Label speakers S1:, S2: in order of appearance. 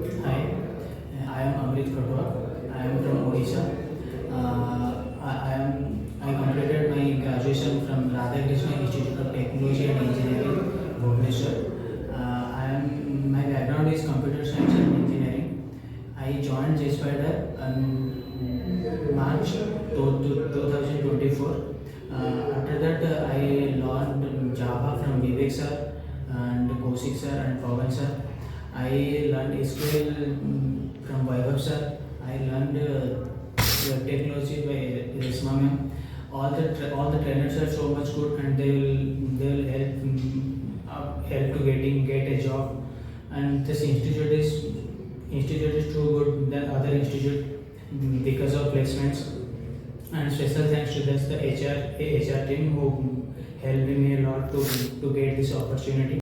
S1: Hi, I am AMRIT KHATUA. I am from Odisha. I completed my graduation from Radhakrishna Institute of Technology and Engineering, Bhubaneswar. My background is computer science and engineering. I joined Jspiders on March 2024. After that, I learned Java from B.TECH sir and Kosik sir and Pawan sir. I learned SQL from Vaibhav sir. I learned technology by Resma ma'am. All the trainers are so much good, and they will help to get a job. And this institute is too good than other institute because of placements. And special thanks to the HR team who helped me a lot to get this opportunity.